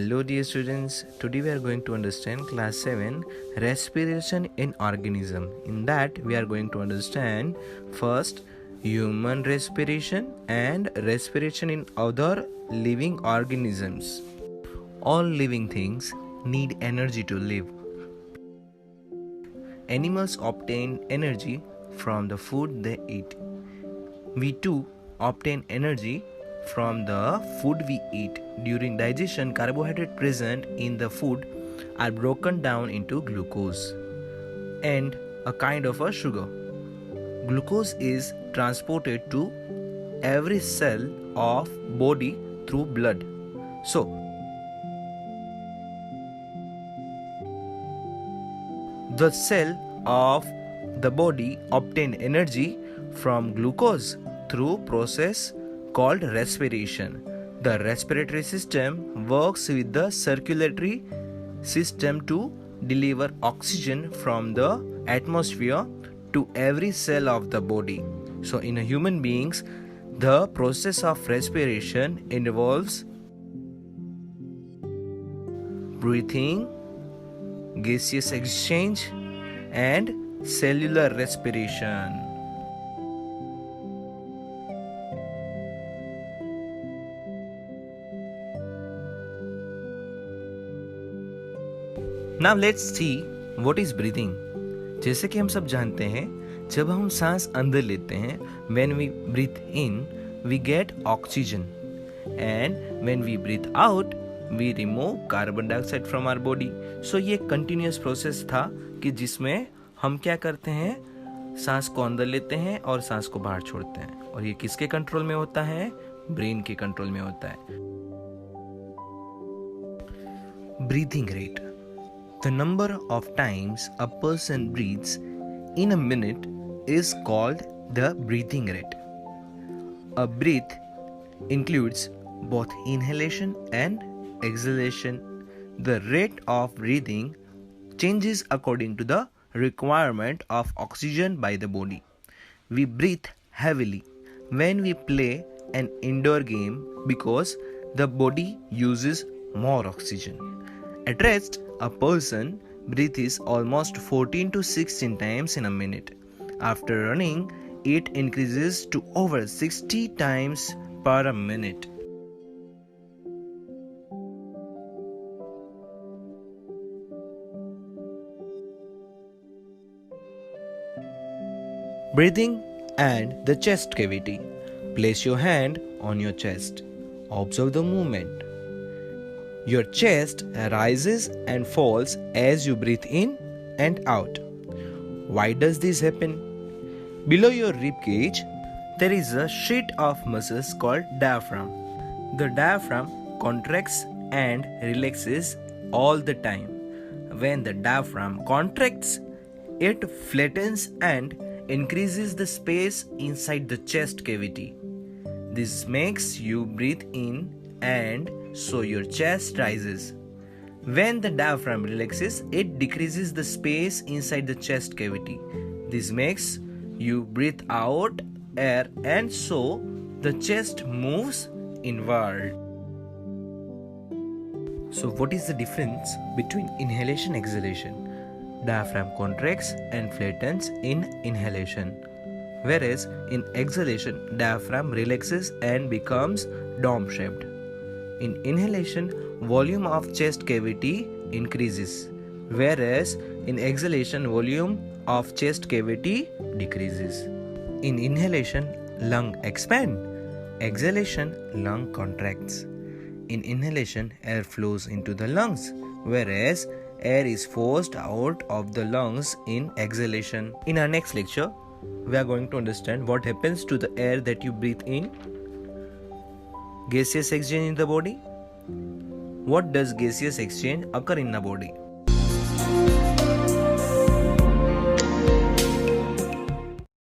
Hello dear students, today we are going to understand class 7 respiration in organism. In that we are going to understand first human respiration and respiration in other living organisms. All living things need energy to live. Animals obtain energy from the food they eat. We too obtain energy from the food we eat. During digestion, carbohydrates present in the food are broken down into glucose and a kind of a sugar. Glucose is transported to every cell of body through blood. So, the cell of the body obtain energy from glucose through process called respiration. The respiratory system works with the circulatory system to deliver oxygen from the atmosphere to every cell of the body. So in a human beings, the process of respiration involves breathing, gaseous exchange, and cellular respiration. Now let's see what is breathing. जैसे कि हम सब जानते हैं, जब हम सांस अंदर लेते हैं, when we breathe in, we get oxygen, and when we breathe out, we remove carbon dioxide from our body. So ये continuous process था कि जिसमें हम क्या करते हैं, सांस को अंदर लेते हैं और सांस को बाहर छोड़ते हैं. और ये किसके कंट्रोल में होता है? ब्रेन के कंट्रोल में होता है. Breathing rate. The number of times a person breathes in a minute is called the breathing rate. A breath includes both inhalation and exhalation. The rate of breathing changes according to the requirement of oxygen by the body. We breathe heavily when we play an indoor game because the body uses more oxygen. At rest, a person breathes almost 14 to 16 times in a minute. After running, it increases to over 60 times per minute. Breathing and the chest cavity. Place your hand on your chest. Observe the movement. Your chest rises and falls as you breathe in and out. Why does this happen? Below your rib cage, there is a sheet of muscles called diaphragm. The diaphragm contracts and relaxes all the time. When the diaphragm contracts, it flattens and increases the space inside the chest cavity. This makes you breathe in and so your chest rises. When the diaphragm relaxes, it decreases the space inside the chest cavity. This makes you breathe out air and so the chest moves inward. So what is the difference between inhalation and exhalation? Diaphragm contracts and flattens in inhalation, whereas in exhalation, diaphragm relaxes and becomes dome-shaped. In inhalation, volume of chest cavity increases, whereas in exhalation, volume of chest cavity decreases. In inhalation, lung expand. Exhalation, lung contracts. In inhalation, air flows into the lungs, whereas air is forced out of the lungs in exhalation. In our next lecture, we are going to understand what happens to the air that you breathe in. Gaseous exchange in the body. What does gaseous exchange occur in the body?